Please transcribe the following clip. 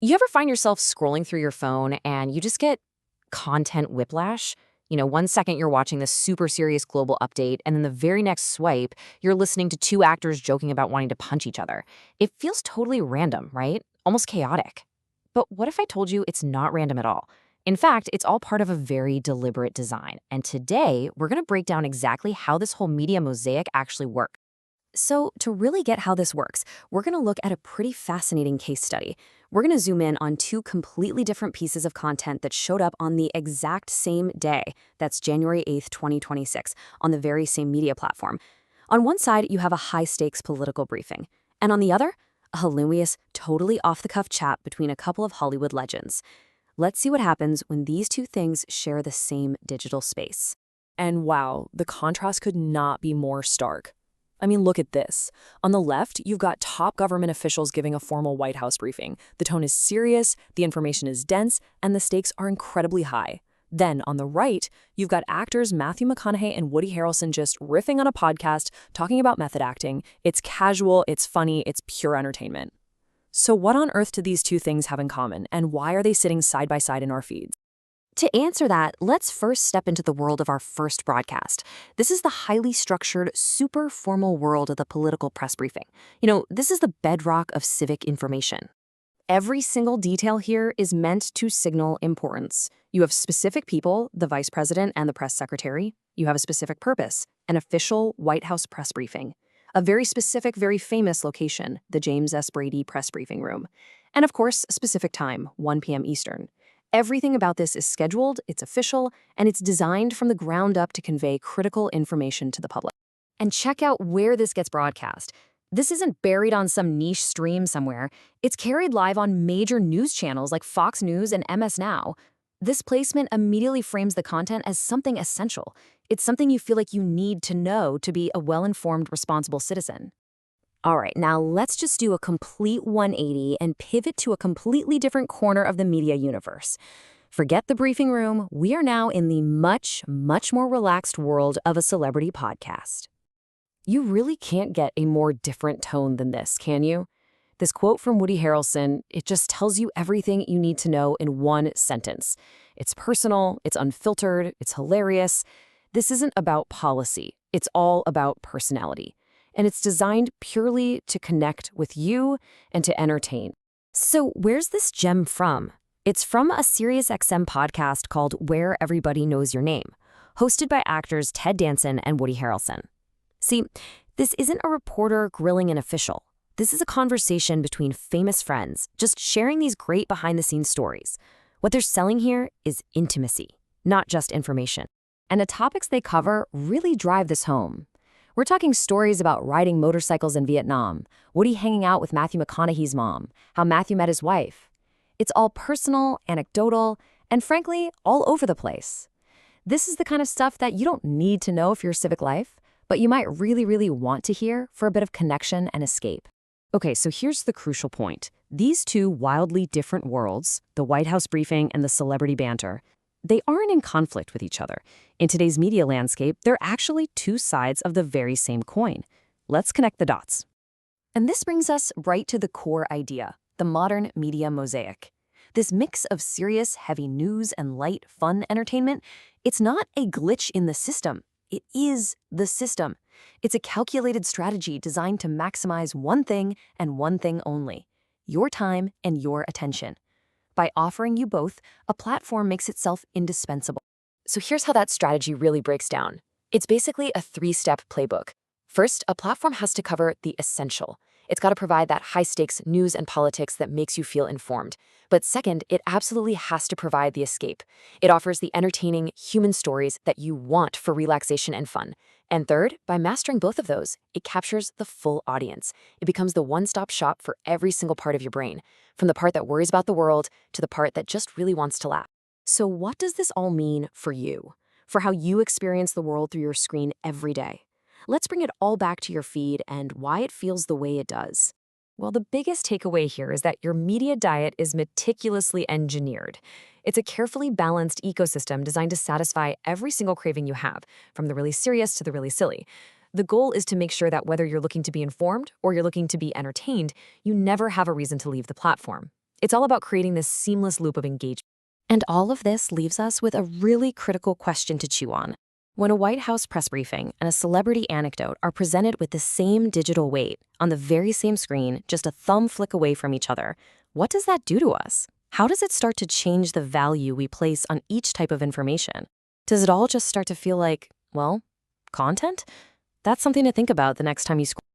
You ever find yourself scrolling through your phone and you just get content whiplash? One second you're watching this super serious global update, and then the very next swipe, you're listening to two actors joking about wanting to punch each other. It feels totally random, right? Almost chaotic. But what if I told you it's not random at all? In fact, it's all part of a very deliberate design. And today, we're going to break down exactly how this whole media mosaic actually works. So, to really get how this works, we're going to look at a pretty fascinating case study. We're going to zoom in on two completely different pieces of content that showed up on the exact same day. That's January 8th, 2026, on the very same media platform. On one side, you have a high-stakes political briefing, and on the other, a hilarious, totally off-the-cuff chat between a couple of Hollywood legends. Let's see what happens when these two things share the same digital space. And wow, the contrast could not be more stark. I mean, look at this. On the left, you've got top government officials giving a formal White House briefing. The tone is serious, the information is dense, and the stakes are incredibly high. Then, on the right, you've got actors Matthew McConaughey and Woody Harrelson just riffing on a podcast, talking about method acting. It's casual, it's funny, it's pure entertainment. So what on earth do these two things have in common, and why are they sitting side by side in our feeds? To answer that, let's first step into the world of our first broadcast. This is the highly structured, super formal world of the political press briefing. This is the bedrock of civic information. Every single detail here is meant to signal importance. You have specific people, the vice president and the press secretary. You have a specific purpose, an official White House press briefing. A very specific, very famous location, the James S. Brady press briefing room. And of course, a specific time, 1 p.m. Eastern. Everything about this is scheduled, it's official, and it's designed from the ground up to convey critical information to the public. And check out where this gets broadcast. This isn't buried on some niche stream somewhere. It's carried live on major news channels like Fox News and MS Now. This placement immediately frames the content as something essential. It's something you feel like you need to know to be a well-informed, responsible citizen. All right, now let's just do a complete 180 and pivot to a completely different corner of the media universe. Forget the briefing room. We are now in the much, much more relaxed world of a celebrity podcast. You really can't get a more different tone than this, can you? This quote from Woody Harrelson, it just tells you everything you need to know in one sentence. It's personal, it's unfiltered, it's hilarious. This isn't about policy. It's all about personality. And it's designed purely to connect with you and to entertain. So where's this gem from? It's from a SiriusXM podcast called Where Everybody Knows Your Name, hosted by actors Ted Danson and Woody Harrelson. See, this isn't a reporter grilling an official. This is a conversation between famous friends, just sharing these great behind-the-scenes stories. What they're selling here is intimacy, not just information. And the topics they cover really drive this home. We're talking stories about riding motorcycles in Vietnam, Woody hanging out with Matthew McConaughey's mom, how Matthew met his wife. It's all personal, anecdotal, and frankly, all over the place. This is the kind of stuff that you don't need to know for your civic life, but you might really, really want to hear for a bit of connection and escape. Okay, so here's the crucial point. These two wildly different worlds, the White House briefing and the celebrity banter, they aren't in conflict with each other. In today's media landscape, they're actually two sides of the very same coin. Let's connect the dots. And this brings us right to the core idea, the modern media mosaic. This mix of serious, heavy news and light, fun entertainment, it's not a glitch in the system. It is the system. It's a calculated strategy designed to maximize one thing and one thing only, your time and your attention. By offering you both, a platform makes itself indispensable. So here's how that strategy really breaks down. It's basically a three-step playbook. First, a platform has to cover the essential. It's got to provide that high-stakes news and politics that makes you feel informed. But second, it absolutely has to provide the escape. It offers the entertaining, human stories that you want for relaxation and fun. And third, by mastering both of those, it captures the full audience. It becomes the one-stop shop for every single part of your brain, from the part that worries about the world to the part that just really wants to laugh. So what does this all mean for you? For how you experience the world through your screen every day? Let's bring it all back to your feed and why it feels the way it does. Well, the biggest takeaway here is that your media diet is meticulously engineered. It's a carefully balanced ecosystem designed to satisfy every single craving you have, from the really serious to the really silly. The goal is to make sure that whether you're looking to be informed or you're looking to be entertained, you never have a reason to leave the platform. It's all about creating this seamless loop of engagement. And all of this leaves us with a really critical question to chew on. When a White House press briefing and a celebrity anecdote are presented with the same digital weight on the very same screen, just a thumb flick away from each other, what does that do to us? How does it start to change the value we place on each type of information? Does it all just start to feel like, well, content? That's something to think about the next time you scroll.